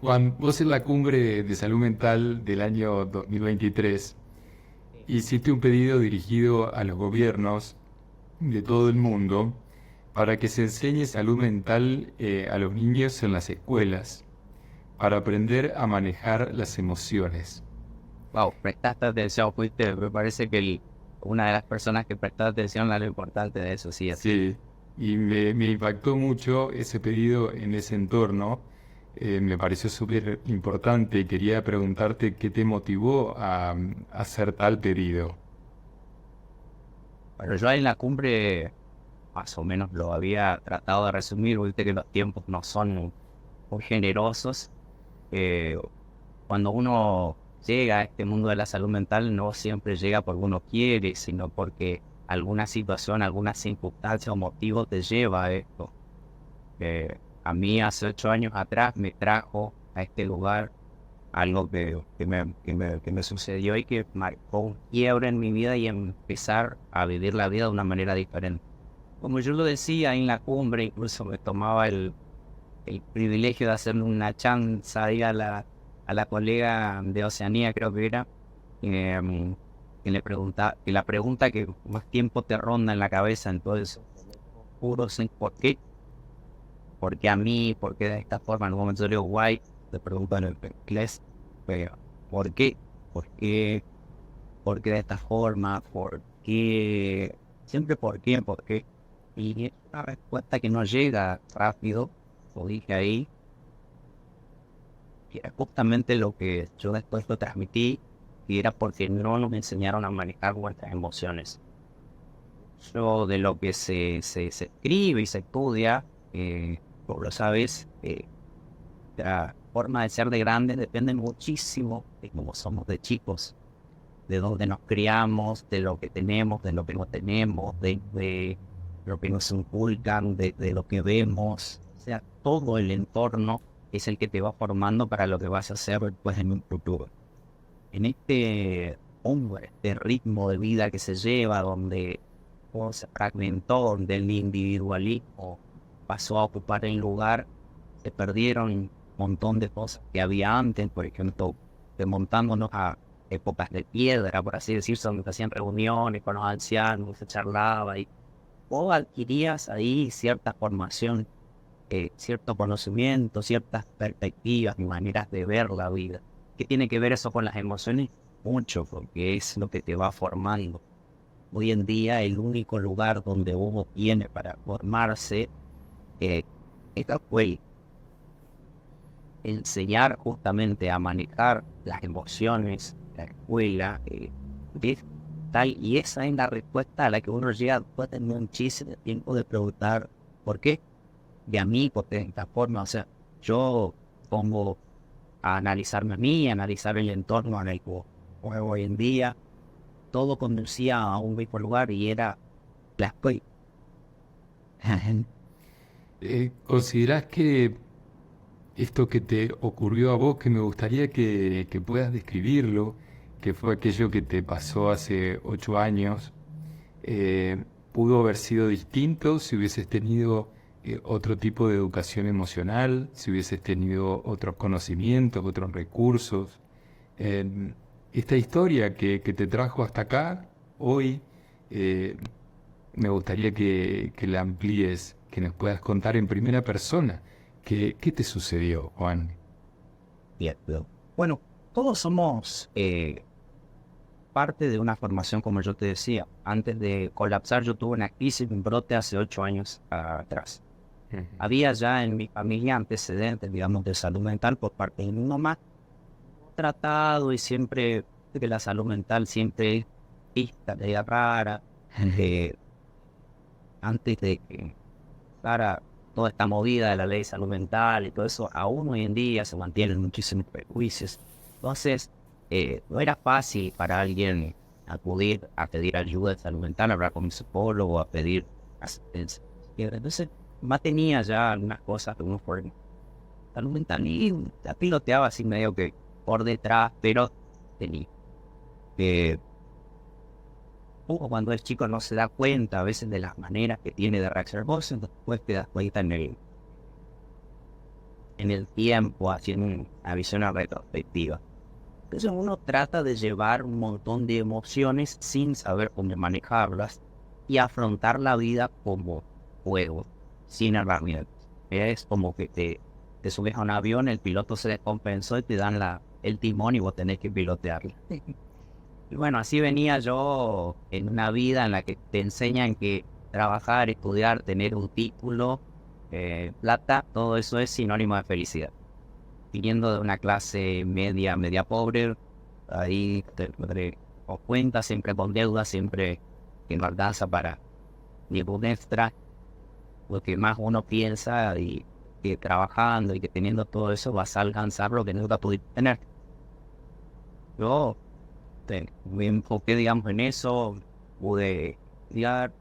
Juan, vos en la cumbre de salud mental del año 2023 hiciste un pedido dirigido a los gobiernos de todo el mundo para que se enseñe salud mental a los niños en las escuelas, para aprender a manejar las emociones. Wow, prestaste atención, me parece que una de las personas que prestó atención a lo importante de eso, sí, así. Sí, y me impactó mucho ese pedido en ese entorno. Me pareció súper importante y quería preguntarte qué te motivó a hacer tal pedido. Pero yo en la cumbre más o menos lo había tratado de resumir, viste que los tiempos no son muy generosos. Eh, Cuando uno llega a este mundo de la salud mental, no siempre llega porque uno quiere, sino porque alguna situación, alguna circunstancia o motivo te lleva a esto. A mí hace 8 años atrás me trajo a este lugar algo que me sucedió y que marcó un quiebre en mi vida y empezar a vivir la vida de una manera diferente. Como yo lo decía en la cumbre, incluso me tomaba el privilegio de hacerle una chanza ahí a la colega de Oceanía, creo que era, eh, que le pregunta, que la pregunta que más tiempo te ronda en la cabeza en todo eso, puro sin por qué. ¿Por qué a mí? ¿Por qué de esta forma? En un momento yo le digo, why, te preguntan en inglés, pero ¿por qué? ¿Por qué? ¿Por qué de esta forma? ¿Por qué? Siempre por qué, por qué. Y es una respuesta que no llega rápido, lo dije ahí, y era justamente lo que yo después lo transmití, y era porque no nos enseñaron a manejar nuestras emociones. Yo de lo que se escribe y se estudia, como lo sabes, la forma de ser de grandes depende muchísimo de cómo somos de chicos, de dónde nos criamos, de lo que tenemos, de lo que no tenemos, de lo que nos inculcan, de lo que vemos. O sea, todo el entorno es el que te va formando para lo que vas a hacer después en un futuro. En este hombre, este ritmo de vida que se lleva, donde todo se fragmentó, donde el individualismo pasó a ocupar el lugar, se perdieron un montón de cosas que había antes, por ejemplo, remontándonos a épocas de piedra, por así decirlo, donde se hacían reuniones con los ancianos, se charlaba y vos adquirías ahí cierta formación, cierto conocimiento, ciertas perspectivas y maneras de ver la vida. ¿Qué tiene que ver eso con las emociones? Mucho, porque es lo que te va formando. Hoy en día el único lugar donde uno tiene para formarse eh, es la escuela. Enseñar justamente a manejar las emociones, la escuela, es tal, y esa es la respuesta a la que uno llega después de muchísimo tiempo de preguntar ¿por qué? De a mí, porque de esta forma, o sea, yo pongo a analizarme a mí, a analizar el entorno en el que juego hoy en día, todo conducía a un mismo lugar y era la escuela. ¿Considerás que esto que te ocurrió a vos, que me gustaría que puedas describirlo, que fue aquello que te pasó hace 8 años, eh, pudo haber sido distinto si hubieses tenido otro tipo de educación emocional, si hubieses tenido otros conocimientos, otros recursos? Eh, Esta historia que te trajo hasta acá, hoy, eh, me gustaría que la amplíes, que nos puedas contar en primera persona. ¿Qué te sucedió, Juan? Bien, bien. Bueno, todos somos parte de una formación, como yo te decía. Antes de colapsar, yo tuve una crisis, un brote hace 8 años atrás. Ujú. Había ya en mi familia antecedentes, digamos, de salud mental por parte de mi mamá. Tratado y siempre, que la salud mental siempre es vista, media rara. eh, Antes de que para toda esta movida de la ley de salud mental y todo eso, aún hoy en día se mantienen muchísimos prejuicios. Entonces, no era fácil para alguien acudir a pedir ayuda de salud mental, hablar con un psicólogo, a pedir asistencia. Y entonces, más tenía ya algunas cosas de uno por salud mental y la piloteaba así medio que por detrás, pero tenía. Eh, Uno cuando es chico no se da cuenta a veces de las maneras que tiene de reaccionar. Vos después te das cuenta en el en el tiempo, haciendo una visión retrospectiva. Entonces uno trata de llevar un montón de emociones sin saber cómo manejarlas y afrontar la vida como juego, sin herramientas. Es como que te subes a un avión, el piloto se descompensó y te dan el timón y vos tenés que pilotearlo. Y bueno, así venía yo en una vida en la que te enseñan que trabajar, estudiar, tener un título, plata, todo eso es sinónimo de felicidad. Viniendo de una clase media, media pobre, ahí os cuenta, siempre con deuda, siempre que no alcanza para ningún extra, lo que más uno piensa y que trabajando y que teniendo todo eso vas a alcanzar lo que nunca pudiste tener. Yo me enfoqué, digamos, en eso, pude estudiar,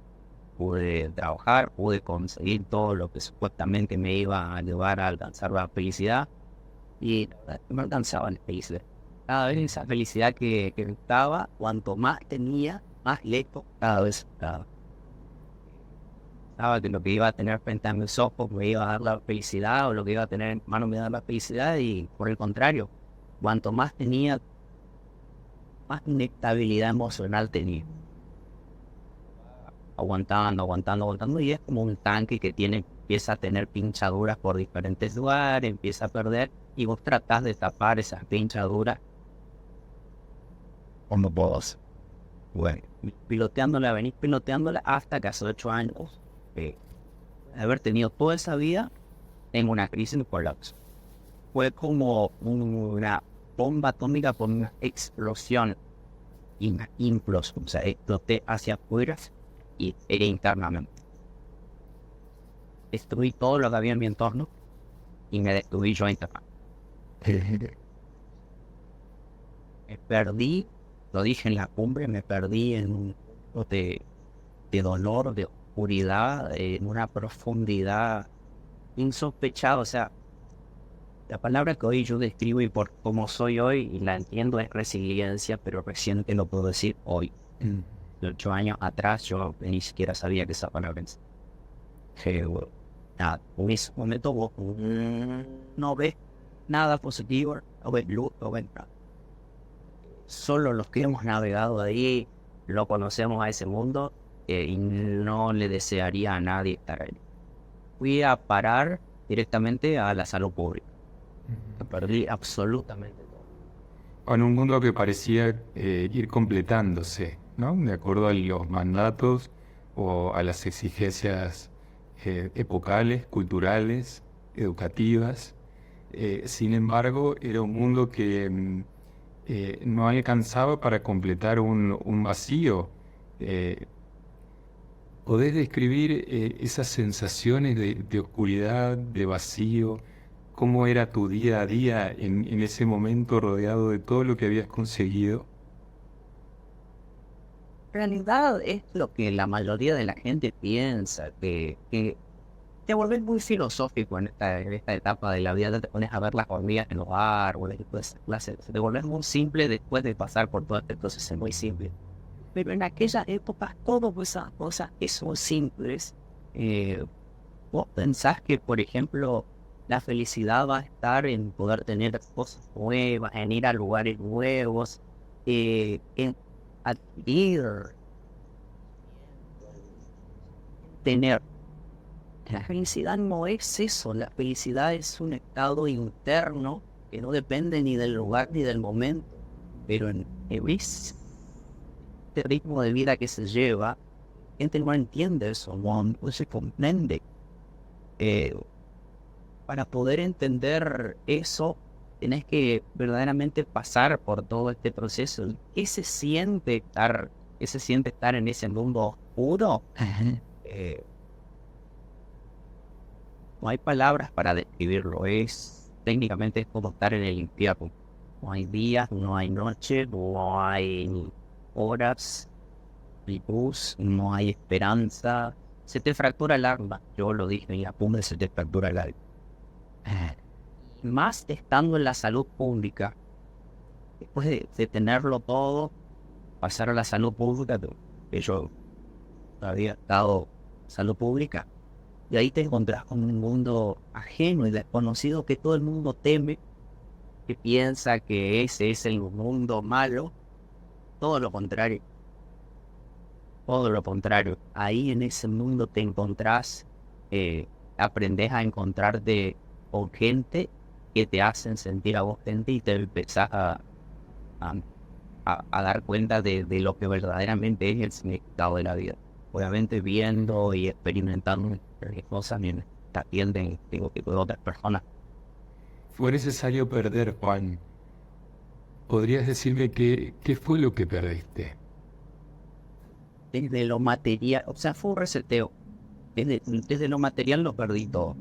pude trabajar, pude conseguir todo lo que supuestamente me iba a llevar a alcanzar la felicidad y la verdad que me alcanzaba la felicidad. Cada vez esa felicidad que estaba, cuanto más tenía, más lejos cada vez estaba. Pensaba que lo que iba a tener frente a mis ojos me iba a dar la felicidad o lo que iba a tener en mano me iba a dar la felicidad y por el contrario, cuanto más tenía, más inestabilidad emocional tenía. Aguantando y es como un tanque que empieza a tener pinchaduras por diferentes lugares, empieza a perder y vos tratás de tapar esas pinchaduras como vos. Bueno, venís piloteándola hasta que hace 8 años de haber tenido toda esa vida, tengo una crisis de colapso. Fue como una bomba atómica con una explosión y una implosión, o sea, exploté hacia afuera y era internamente. Destruí todo lo que había en mi entorno y me destruí yo internamente. Me perdí, lo dije en la cumbre, me perdí en un mundo de dolor, de oscuridad, en una profundidad insospechada. O sea, la palabra que hoy yo describo y por cómo soy hoy y la entiendo es resiliencia, pero recién te lo puedo decir hoy. De 8 años atrás yo ni siquiera sabía que esa palabra es. Nada, en ese momento vos no ves nada positivo, no ves luz, no ves nada. Solo los que hemos navegado ahí lo conocemos a ese mundo y no le desearía a nadie estar ahí. Fui a parar directamente a la salud pública. Perdí absolutamente todo. En un mundo que parecía ir completándose, ¿no? De acuerdo a los mandatos o a las exigencias epocales, culturales, educativas. Sin embargo, era un mundo que no alcanzaba para completar un vacío. ¿Podés describir esas sensaciones de oscuridad, de vacío? ¿Cómo era tu día a día en ese momento rodeado de todo lo que habías conseguido? En realidad es lo que la mayoría de la gente piensa, que te vuelves muy filosófico en esta etapa de la vida, te pones a ver las hormigas en los árboles y toda esa clase, te vuelves muy simple después de pasar por todo este proceso muy simple. Pero en aquellas épocas todas esas cosas que son simples, vos pensás que, por ejemplo, la felicidad va a estar en poder tener cosas nuevas, en ir a lugares nuevos, en adquirir, tener. La felicidad no es eso, la felicidad es un estado interno que no depende ni del lugar ni del momento, pero en este ritmo de vida que se lleva, la gente no entiende eso, no se comprende. Para poder entender eso, tenés que verdaderamente pasar por todo este proceso. ¿Qué se siente estar en ese mundo oscuro? No hay palabras para describirlo. Técnicamente es como estar en el infierno. No hay días, no hay noche, no hay horas, ni luz, no hay esperanza. Se te fractura el alma. Yo lo dije y apunte, se te fractura el alma. Más estando en la salud pública, después de tenerlo todo, pasar a la salud pública, que yo había estado en salud pública, Y ahí te encontrás con un mundo ajeno y desconocido que todo el mundo teme, que piensa que ese es el mundo malo. Todo lo contrario, todo lo contrario. Ahí en ese mundo te encontrás, aprendés a encontrarte con gente que te hacen sentir a vos gente y te empezás a, a dar cuenta de lo que verdaderamente es el significado de la vida. Obviamente viendo y experimentando cosas también de otras personas. Fue necesario perder, Juan. ¿Podrías decirme qué fue lo que perdiste? Desde lo material, o sea, fue un reseteo. Desde lo material lo perdí todo.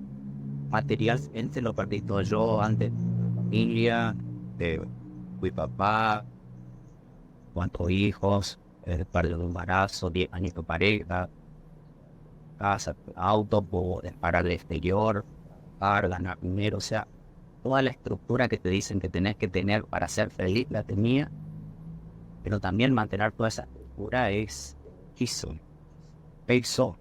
Materialmente lo perdí todo. Yo antes, familia, fui papá, 4 hijos, par de embarazo, 10 años de pareja, casa, auto, puedo disparar al exterior, ganar dinero, o sea, toda la estructura que te dicen que tenés que tener para ser feliz la tenía, pero también mantener toda esa estructura es muchísimo. Peso.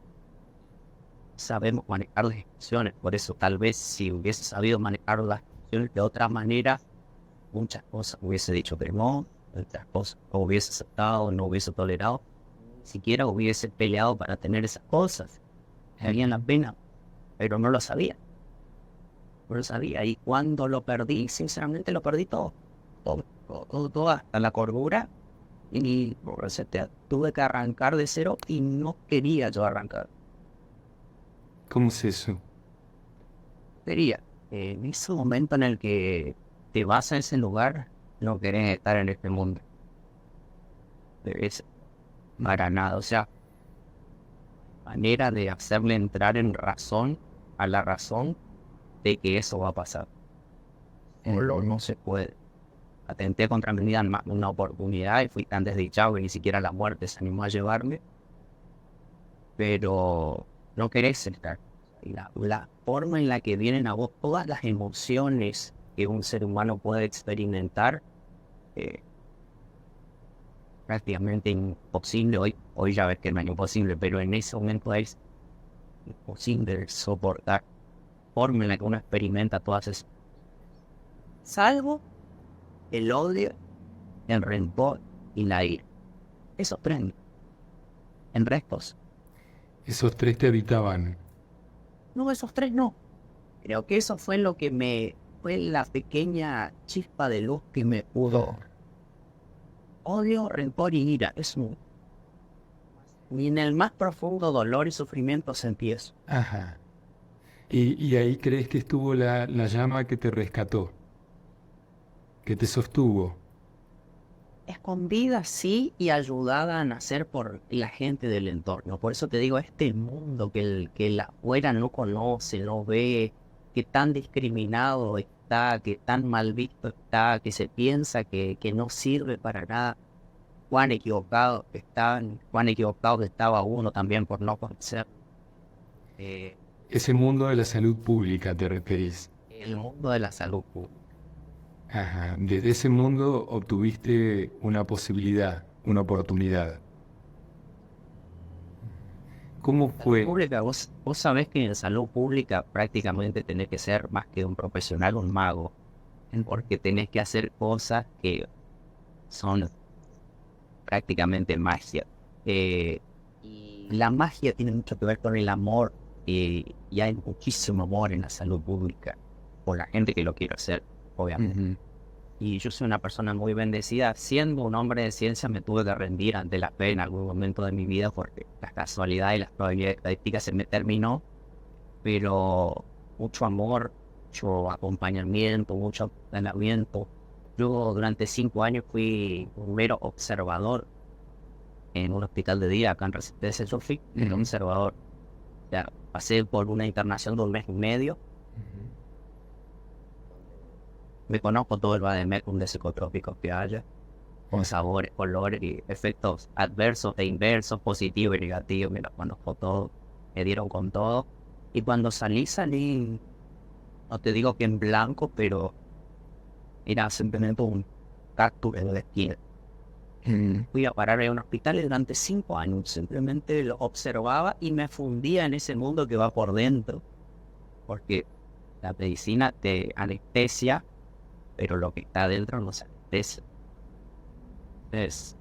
Sabemos manejar las emociones, por eso tal vez si hubiese sabido manejar las emociones de otra manera, muchas cosas hubiese dicho que no, otras cosas no hubiese aceptado, no hubiese tolerado, ni siquiera hubiese peleado para tener esas cosas. Valían la pena, pero no lo sabía. No lo sabía. Y cuando lo perdí, sinceramente lo perdí todo. Todo, hasta la cordura. Y tuve que arrancar de cero y no quería yo arrancar. ¿Cómo es eso? Quería. En ese momento en el que te vas a ese lugar, no querés estar en este mundo. Es para nada. O sea, manera de hacerle entrar en razón a la razón de que eso va a pasar. No se puede. Atenté contra mi vida en más de una oportunidad y fui tan desdichado que ni siquiera la muerte se animó a llevarme. Pero no querés estar. Y la forma en la que vienen a vos todas las emociones que un ser humano puede experimentar, prácticamente imposible. Hoy ya ves que no es imposible, pero en ese momento es imposible de soportar. Forma en la que uno experimenta todas esas. Salvo el odio, el rencor y la ira. Esos tres, en restos. Esos tres te habitaban. No, esos tres no. Creo que eso fue lo que fue la pequeña chispa de luz que me pudo. Odio, rencor y ira. Eso. Ni en el más profundo dolor y sufrimiento sentí eso. Ajá. Y ahí crees que estuvo la llama que te rescató, que te sostuvo. Escondida sí y ayudada a nacer por la gente del entorno. Por eso te digo, este mundo que la afuera no conoce, no ve, que tan discriminado está, que tan mal visto está, que se piensa que no sirve para nada. Cuán equivocado cuán equivocado estaba uno también por no conocer. Ese mundo de la salud pública te referís. El mundo de la salud pública. Ajá. Desde ese mundo obtuviste una posibilidad, una oportunidad. ¿Cómo Salud fue? pública, vos sabés que en salud pública prácticamente tenés que ser más que un profesional, un mago, porque tenés que hacer cosas que son prácticamente magia. Y la magia tiene mucho que ver con el amor, y hay muchísimo amor en la salud pública, por la gente que lo quiere hacer, obviamente. Ujú. Y yo soy una persona muy bendecida. Siendo un hombre de ciencia, me tuve que rendir ante la fe en algún momento de mi vida porque la casualidad y las probabilidades estadísticas se me terminó. Pero mucho amor, mucho acompañamiento, mucho entrenamiento. Yo durante 5 años fui un mero observador en un hospital de día acá en Resistencia. Yo fui un observador. O sea, pasé por una internación de 1 mes y medio. Me conozco todo el vademecum de psicotrópicos que haya, con sabores, colores y efectos adversos e inversos, positivos y negativos. Me los conozco todo, me dieron con todo. Y cuando salí, no te digo que en blanco, pero era simplemente un cactus en la esquina. Fui a parar a un hospital y durante 5 años simplemente lo observaba y me fundía en ese mundo que va por dentro, porque la medicina te anestesia, pero lo que está adentro no se anestesia. Es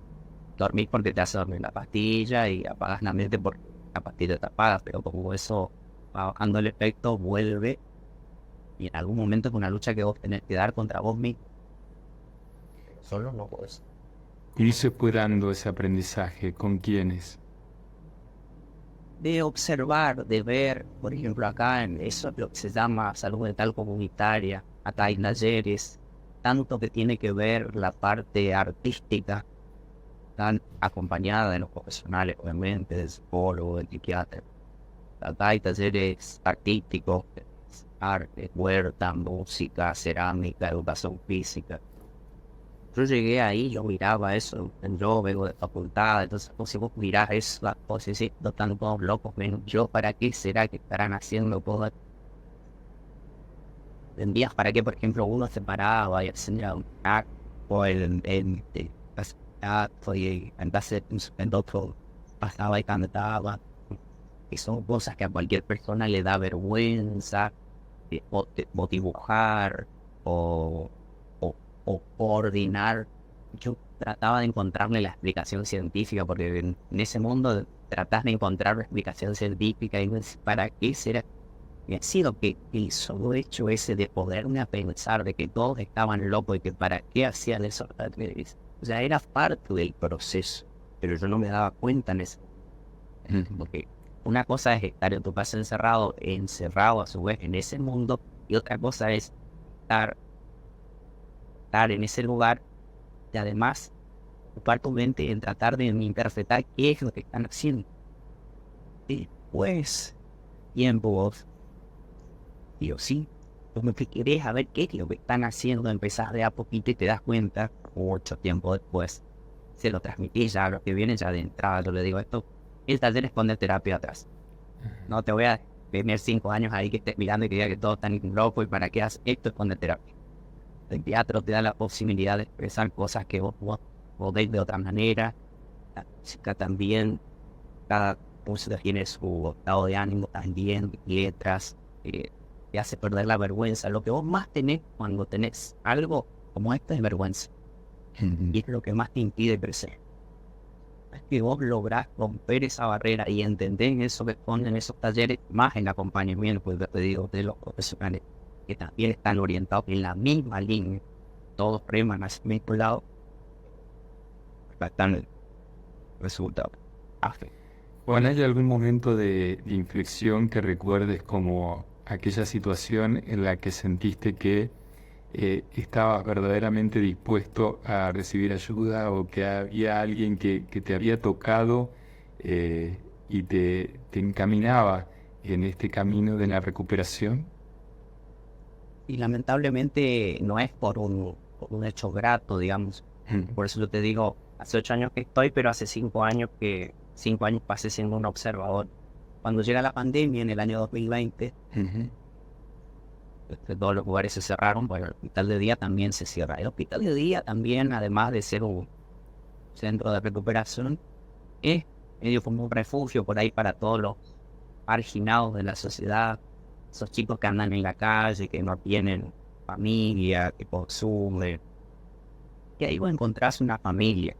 dormir porque te hace dormir la pastilla y apagas la mente porque la pastilla te apaga, pero como eso va bajando el efecto, vuelve y en algún momento es una lucha que vos tenés que dar contra vos mismo. Solo no puedes. ¿Y se fue dando ese aprendizaje? ¿Con quiénes? De observar, de ver, por ejemplo, acá en eso es lo que se llama salud mental comunitaria. Acá hay talleres, tanto que tiene que ver la parte artística, tan acompañada de los profesionales, obviamente, del psicólogo, del psiquiatra. Acá hay talleres artísticos, arte, huerta, música, cerámica, educación física. Yo llegué ahí, yo miraba eso, yo vengo de facultad, entonces pues, si vos mirás eso, las cosas, sí, no están todos locos, menos yo, ¿para qué será que estarán haciendo cosas? En días, ¿para qué, por ejemplo, uno se paraba y hacía un acto, o entonces el otro pasaba y cantaba, y son cosas que a cualquier persona le da vergüenza, o dibujar, o o coordinar. Yo trataba de encontrarle la explicación científica, porque en ese mundo tratás de encontrar la explicación científica y dices, ¿para qué será? Y ha sido que el solo hecho ese de poderme a pensar de que todos estaban locos y que para qué hacían eso, o sea, era parte del proceso, pero yo no me daba cuenta en eso. Porque una cosa es estar en tu casa encerrado a su vez en ese mundo, y otra cosa es estar en ese lugar y además ocupar tu mente en tratar de interpretar qué es lo que están haciendo. Y pues, tiempo vos, y yo sí, como que querés a ver qué es lo que están haciendo, empezás de a poquito y te das cuenta, mucho tiempo después, se lo transmití ya a los que vienen ya de entrada, yo le digo esto, el taller esconde terapia atrás. No te voy a tener 5 años ahí que estés mirando y que diga que todos están locos y para qué haces esto, esconde terapia. El teatro te da la posibilidad de expresar cosas que vos podéis de otra manera. La música también, cada música tiene su estado de ánimo también, letras, te hace perder la vergüenza. Lo que vos más tenés cuando tenés algo como esto es vergüenza. Y es lo que más te impide crecer. Es que vos lográs romper esa barrera y entender eso que ponen esos talleres, más en acompañamiento, pues te digo, de los profesionales que también están orientados en la misma línea, todos reman hacia el mismo lado, están el resultado. Juan, ¿hay algún momento de inflexión que recuerdes como aquella situación en la que sentiste que estabas verdaderamente dispuesto a recibir ayuda, o que había alguien que te había tocado y te encaminaba en este camino de la recuperación? Y lamentablemente no es por un hecho grato, digamos. Por eso yo te digo, hace 8 años que estoy, pero hace 5 años pasé siendo un observador. Cuando llega la pandemia en el año 2020, todos los lugares se cerraron, bueno, el hospital de día también se cierra. El hospital de día también, además de ser un centro de recuperación, es medio como un refugio por ahí para todos los marginados de la sociedad, esos chicos que andan en la calle, que no tienen familia, que consumen. Y ahí vos encontrás una familia,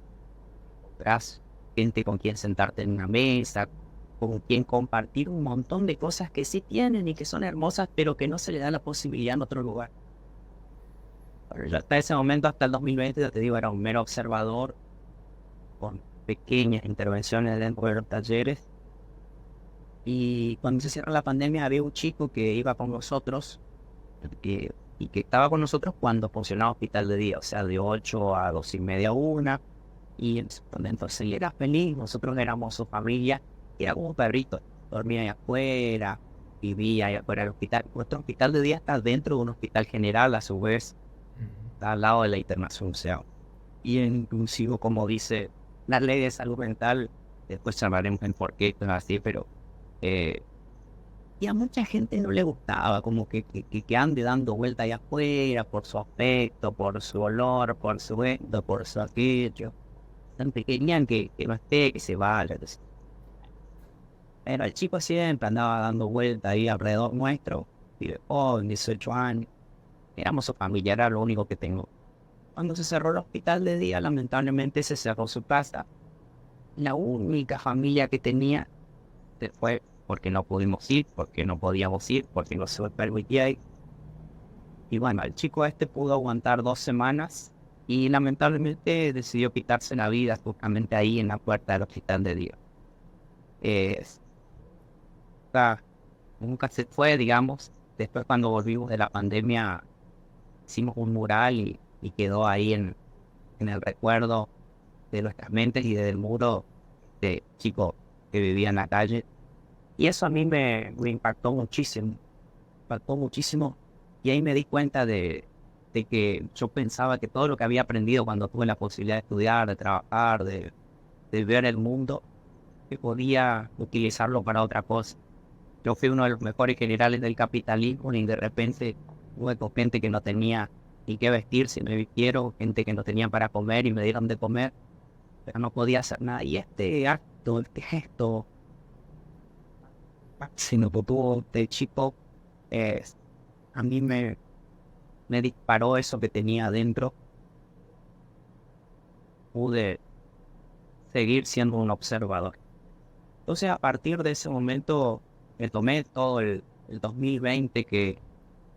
encontrás gente con quien sentarte en una mesa, con quien compartir un montón de cosas que sí tienen y que son hermosas, pero que no se le da la posibilidad en otro lugar. Pero ya hasta ese momento, hasta el 2020, ya te digo, era un mero observador, con pequeñas intervenciones dentro de los talleres. Y cuando se cierra la pandemia, había un chico que iba con nosotros y que estaba con nosotros cuando funcionaba hospital de día, o sea, de 8 a 2:30, 1. Y entonces él era feliz, nosotros éramos su familia, y era como un perrito, dormía ahí afuera, vivía ahí afuera del hospital. Nuestro hospital de día está dentro de un hospital general, a su vez, está al lado de la internación, o sea, y inclusive, como dice la ley de salud mental, después hablaremos en por qué es así, pero y a mucha gente no le gustaba como que ande dando vuelta allá afuera por su aspecto, por su olor, por su esto, por su aquello. querían que no esté, que se vaya. Entonces, pero el chico siempre andaba dando vueltas ahí alrededor nuestro. Y de, 18 años. Éramos su familia, era lo único que tengo. Cuando se cerró el hospital de día, lamentablemente se cerró su casa. La única familia que tenía se fue porque no pudimos ir, porque no podíamos ir, porque no se permitía ir. Y bueno, el chico este pudo aguantar 2 semanas y lamentablemente decidió quitarse la vida justamente ahí en la puerta del hospital de día. Eh, nunca, nunca se fue, digamos. Después cuando volvimos de la pandemia hicimos un mural y quedó ahí en el recuerdo de nuestras mentes y del muro de chico que vivía en la calle. Y eso a mí me impactó muchísimo. Y ahí me di cuenta de que yo pensaba que todo lo que había aprendido cuando tuve la posibilidad de estudiar, de trabajar, de ver el mundo, que podía utilizarlo para otra cosa. Yo fui uno de los mejores generales del capitalismo y de repente tuve con gente que no tenía ni qué vestirse, me vistieron, gente que no tenía para comer y me dieron de comer, pero no podía hacer nada. Y este acto, este gesto, máximo que tuvo de chico, a mí me disparó eso que tenía adentro. Pude seguir siendo un observador. Entonces, a partir de ese momento, me tomé todo el 2020 que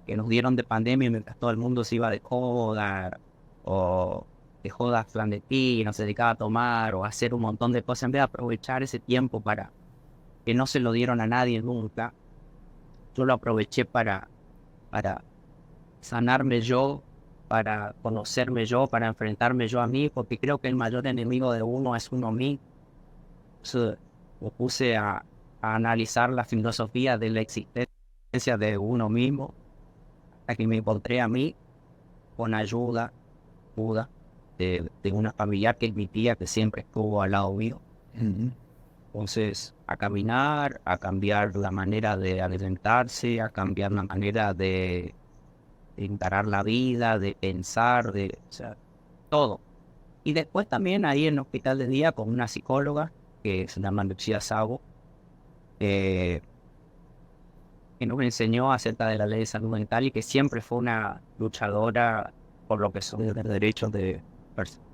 nos dieron de pandemia mientras todo el mundo se iba de joda o de jodas clandestinas, se dedicaba a tomar o a hacer un montón de cosas. En vez de aprovechar ese tiempo para que no se lo dieron a nadie nunca, yo lo aproveché para sanarme yo, para conocerme yo, para enfrentarme yo a mí, porque creo que el mayor enemigo de uno es uno mismo. Entonces, me puse a analizar la filosofía de la existencia de uno mismo, hasta que me encontré a mí con ayuda de una familiar que es mi tía, que siempre estuvo al lado mío. Entonces, a caminar, a cambiar la manera de alimentarse, a cambiar la manera de encarar la vida, de pensar, o sea, todo. Y después también ahí en el hospital de día con una psicóloga que se llama Lucía Sabo, que nos enseñó acerca de la ley de salud mental y que siempre fue una luchadora por lo que son los derechos de personas.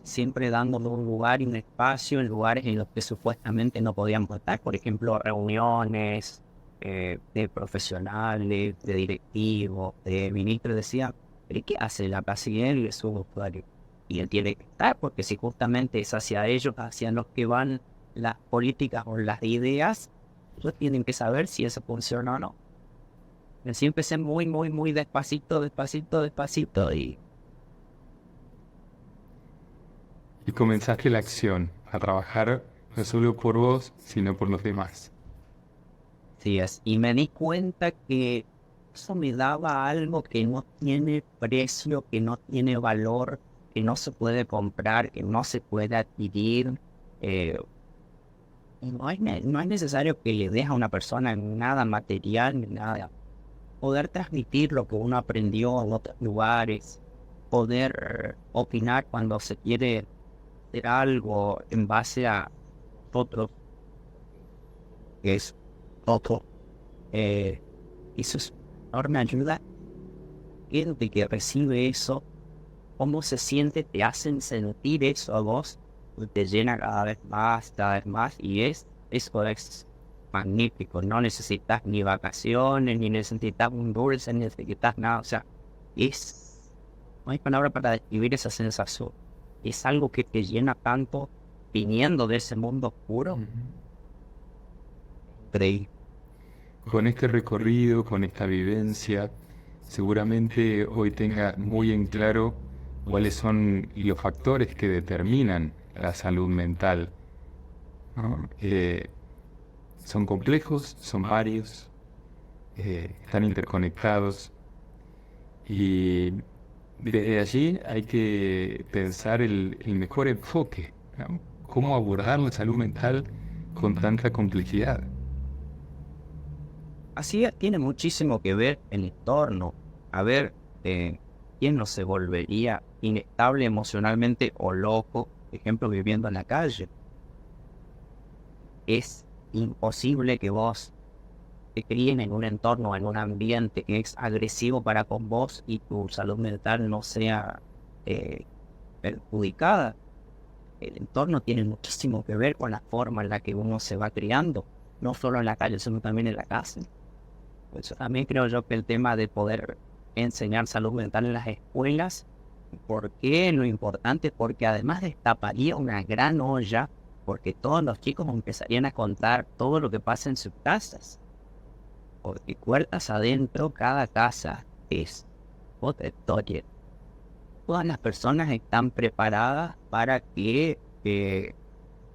Siempre dándole un lugar y un espacio en lugares en los que supuestamente no podíamos estar, por ejemplo, reuniones de profesionales, de directivos, de ministros. Decía, ¿pero qué hace la presidenta y su usuario? Y él tiene que estar, porque si justamente es hacia ellos, hacia los que van las políticas o las ideas, ellos tienen que saber si eso funciona o no. Así empecé muy, muy, muy despacito, Y comenzaste la acción, a trabajar no solo por vos, sino por los demás. sí es. Y me di cuenta que eso me daba algo que no tiene precio, que no tiene valor, que no se puede comprar, que no se puede adquirir. No es necesario que le deje a una persona nada material ni nada. Poder transmitir lo que uno aprendió en otros lugares, poder opinar cuando se quiere hacer algo en base a otros, que es otro. Eso es una enorme ayuda. El que recibe eso, cómo se siente, te hacen sentir eso a vos, te llena cada vez más, y eso es magnífico. No necesitas ni vacaciones, ni necesitas un dulce, ni necesitas nada. O sea, no hay palabra para describir esa sensación. Es algo que te llena tanto viniendo de ese mundo oscuro. Increíble. Con este recorrido, con esta vivencia, seguramente hoy tenga muy en claro cuáles son los factores que determinan la salud mental, ¿no? Son complejos, son varios, están interconectados y desde allí hay que pensar el mejor enfoque, ¿no? Cómo abordar la salud mental con tanta complejidad. Así tiene muchísimo que ver el entorno. A ver, ¿quién no se volvería inestable emocionalmente o loco por ejemplo, viviendo en la calle. Es imposible que vos te críen en un entorno, en un ambiente que es agresivo para con vos y tu salud mental no sea perjudicada. El entorno tiene muchísimo que ver con la forma en la que uno se va criando, no solo en la calle, sino también en la casa. Por eso también creo yo que el tema de poder enseñar salud mental en las escuelas, ¿por qué? Lo importante, porque además destaparía una gran olla, porque todos los chicos empezarían a contar todo lo que pasa en sus casas. Porque puertas adentro, cada casa es otra historia. Todas las personas están preparadas para que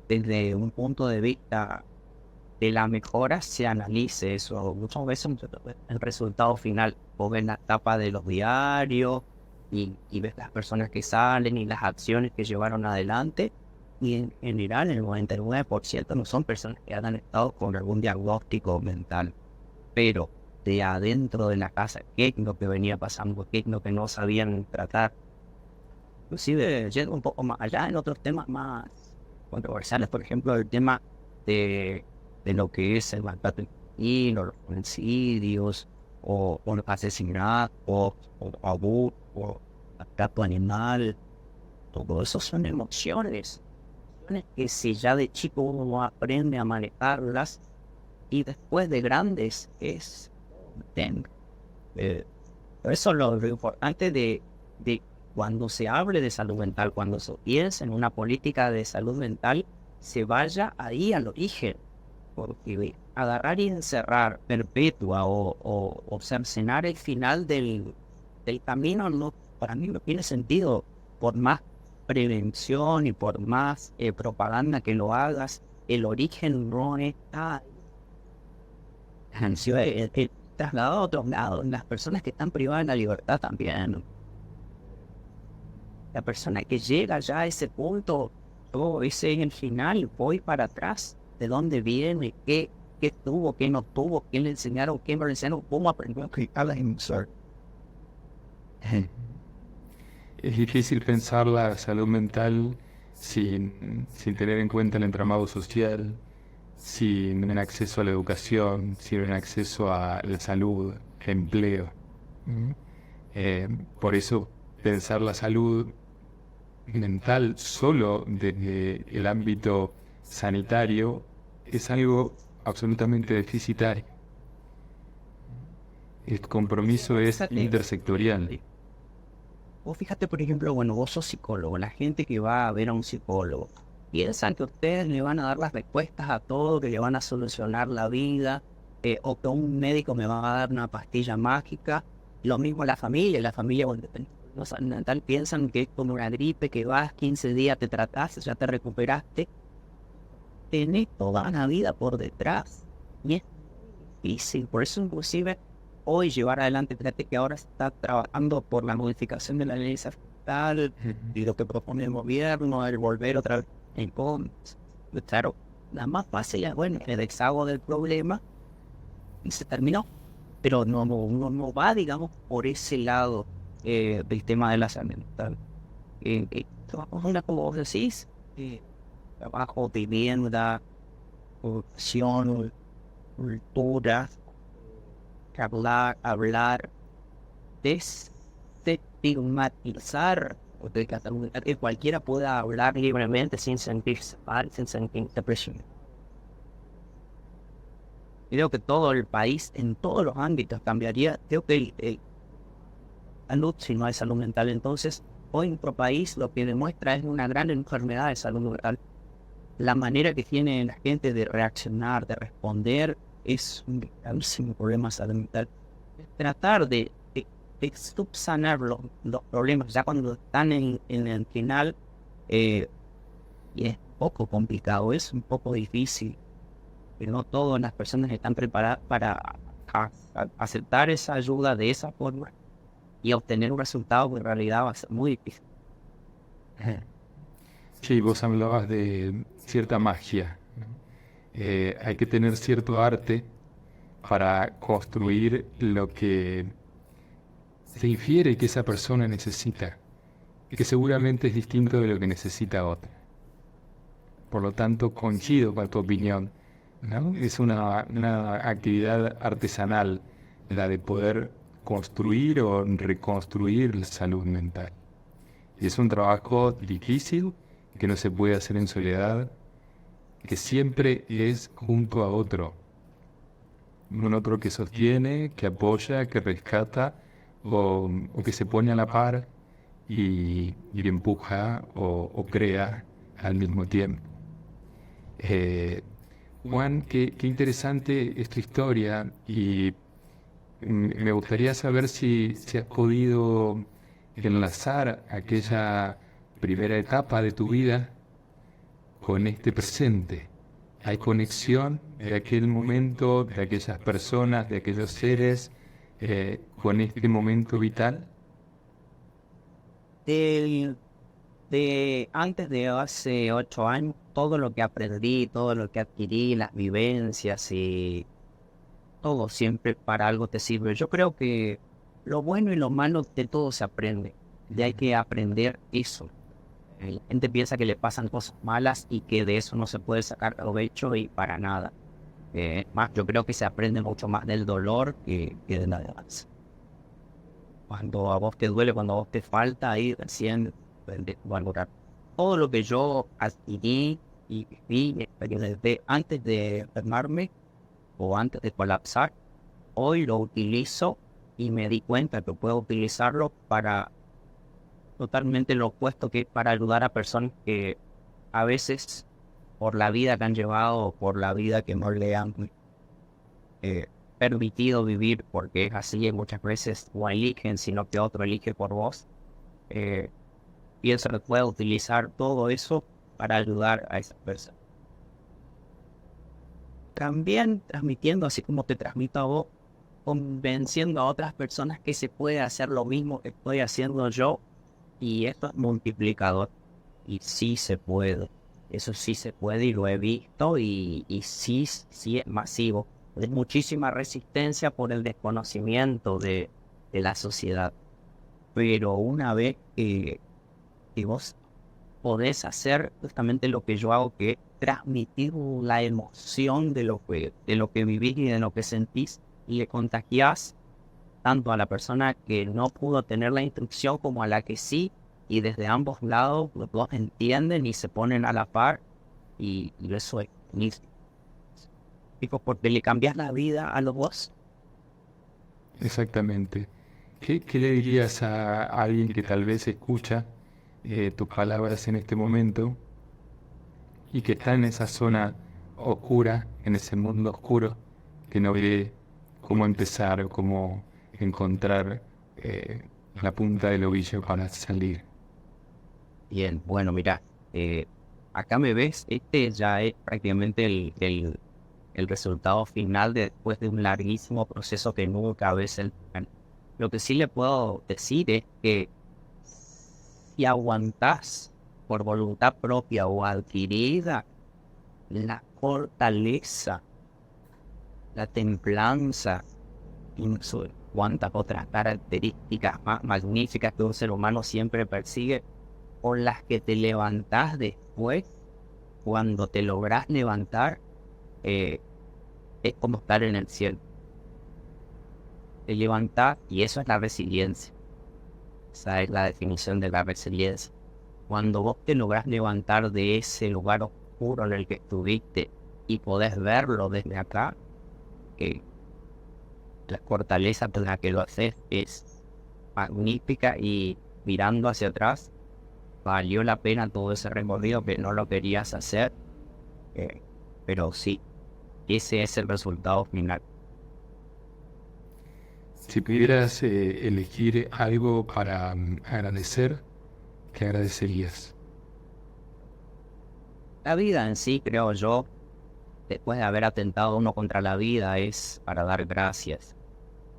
desde un punto de vista de la mejora se analice eso. Muchas veces el resultado final, vos ves la tapa de los diarios y ves las personas que salen y las acciones que llevaron adelante, y en general el 99% no son personas que hayan estado con algún diagnóstico mental, pero de adentro de la casa, qué es lo que venía pasando, qué es lo que no sabían tratar. Inclusive yendo un poco más allá en otros temas más controversiales, por ejemplo el tema de lo que es el maltrato infantil, o los homicidios, o los asesinatos, o abuso, o maltrato animal. Todo eso son emociones que si ya de chico uno no aprende a manejarlas, y después de grandes es por eso lo importante de cuando se hable de salud mental, cuando se piense en una política de salud mental, se vaya ahí al origen, porque agarrar y encerrar perpetua o cercenar el final del camino, no, para mí no tiene sentido. Por más prevención y por más propaganda que lo hagas, el origen no está trasladado a otros lados. Las personas que están privadas de la libertad también. La persona que llega ya a ese punto, ese es el final, voy para atrás, de dónde viene, qué tuvo, qué no tuvo, qué le enseñaron, qué no le enseñaron, cómo aprendió a aplicar la emoción. Es difícil pensar la salud mental sin tener en cuenta el entramado social, sin un acceso a la educación, sin un acceso a la salud, empleo. Por eso pensar la salud mental solo desde el ámbito sanitario es algo absolutamente deficitario. El compromiso es intersectorial. Vos fíjate, por ejemplo, bueno, vos sos psicólogo, la gente que va a ver a un psicólogo, piensan que ustedes le van a dar las respuestas a todo, que le van a solucionar la vida, o que un médico me va a dar una pastilla mágica. Lo mismo la familia cuando no salud mental piensan que es como una gripe, que vas 15 días, te trataste, ya te recuperaste. Tenés toda la vida por detrás y es difícil. Por eso inclusive hoy llevar adelante, fíjate que ahora se está trabajando por la modificación de la ley estatal y lo que propone el gobierno, el volver otra vez en contra. Claro, la más fácil es, bueno, el deshago del problema y se terminó, pero no va, digamos, por ese lado del tema de la salud mental. Trabajo, como vos decís, trabajo, vivienda, educación, cultura, hablar, desestigmatizar, que cualquiera pueda hablar libremente sin sentirse mal, sin sentirse presionado. Creo que todo el país, en todos los ámbitos, cambiaría. Creo que salud, si no hay salud mental, entonces hoy en nuestro país lo que demuestra es una gran enfermedad de salud mental. La manera que tiene la gente de reaccionar, de responder, es un gravísimo problema de salud mental. Tratar de subsanar los problemas ya cuando están en el final, y es un poco complicado, es un poco difícil, pero no todas las personas están preparadas para aceptar esa ayuda de esa forma y obtener un resultado que en realidad va a ser muy difícil. Sí, vos hablabas de cierta magia, ¿no? Hay que tener cierto arte para construir lo que se infiere que esa persona necesita, que seguramente es distinto de lo que necesita otra. por lo tanto coincido con tu opinión, ¿no? Es una actividad artesanal, la de poder construir o reconstruir la salud mental. Y es un trabajo difícil que no se puede hacer en soledad, que siempre es junto a otro. Un otro que sostiene, que apoya, que rescata o que se pone a la par y empuja o crea al mismo tiempo. Juan, qué interesante es tu historia y me gustaría saber si has podido enlazar aquella primera etapa de tu vida con este presente. Hay conexión de aquel momento, de aquellas personas, de aquellos seres, con este momento vital. Del- de antes de hace 8 años, todo lo que aprendí, todo lo que adquirí, las vivencias y todo siempre para algo te sirve. Yo creo que lo bueno y lo malo de todo se aprende. Y hay que aprender eso. La gente piensa que le pasan cosas malas y que de eso no se puede sacar provecho y para nada. Más, yo creo que se aprende mucho más del dolor que de la demás. Cuando a vos te duele, cuando a vos te falta, ahí recién aprendes a valorar. Todo lo que yo adquirí y viví, experimenté antes de enfermarme o antes de colapsar, hoy lo utilizo y me di cuenta que puedo utilizarlo para totalmente lo opuesto, que es para ayudar a personas que a veces por la vida que han llevado o por la vida que no le han eh, permitido vivir, porque es así, y muchas veces no eligen, sino que otro elige por vos. Eh, Pienso que puedo utilizar todo eso para ayudar a esas personas. También transmitiendo, así como te transmito a vos, convenciendo a otras personas que se puede hacer lo mismo que estoy haciendo yo, y esto es multiplicador. Y sí se puede. Eso sí se puede y lo he visto y sí es masivo. Es muchísima resistencia por el desconocimiento de la sociedad. Pero una vez que vos podés hacer justamente lo que yo hago, que es transmitir la emoción de lo que vivís y de lo que sentís, y le contagiás tanto a la persona que no pudo tener la instrucción como a la que sí, y desde ambos lados los dos entienden y se ponen a la par, y eso es buenísimo. Tipo, porque le cambias la vida a los dos. Exactamente. ¿Qué le dirías a alguien que tal vez escucha tus palabras en este momento y que está en esa zona oscura, en ese mundo oscuro, que no ve cómo empezar o cómo encontrar la punta del ovillo para salir? Bien, bueno, mira, acá me ves, este ya es prácticamente el resultado final después de un larguísimo proceso que nunca ves el final. Lo que sí le puedo decir es que si aguantás por voluntad propia o adquirida, la fortaleza, la templanza, incluso cuantas otras características más magníficas que un ser humano siempre persigue, por las que te levantás después, cuando te lográs levantar, eh, es como estar en el cielo. Te levantás y eso es la resiliencia. Esa es la definición de la resiliencia. Cuando vos te lográs levantar de ese lugar oscuro en el que estuviste y podés verlo desde acá, la fortaleza con la que lo haces es magnífica, y mirando hacia atrás, valió la pena todo ese recorrido que no lo querías hacer, pero sí, ese es el resultado final. Si pudieras elegir algo para agradecer, ¿qué agradecerías? La vida en sí, creo yo, después de haber atentado uno contra la vida, es para dar gracias.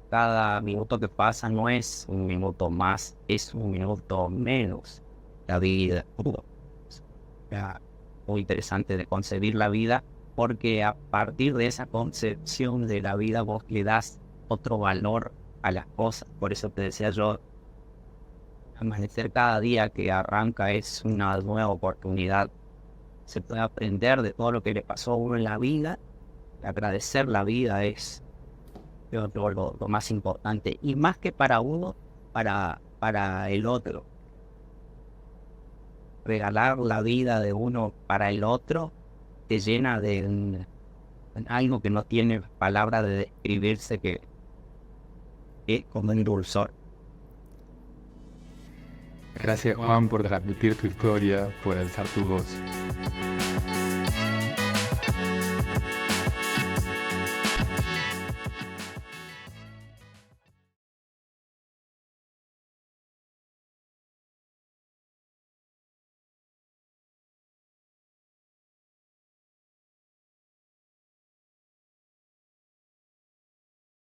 Cada minuto que pasa no es un minuto más, es un minuto menos. La vida, ya, muy interesante de concebir la vida, porque a partir de esa concepción de la vida vos le das otro valor a las cosas. Por eso te decía yo, amanecer cada día que arranca es una nueva oportunidad. se puede aprender de todo lo que le pasó a uno en la vida. Agradecer la vida es lo más importante, y más que para uno, para el otro. Regalar la vida de uno para el otro te llena de algo que no tiene palabra de describirse, que es como un dulzor. Gracias, Juan, por transmitir tu historia, por alzar tu voz.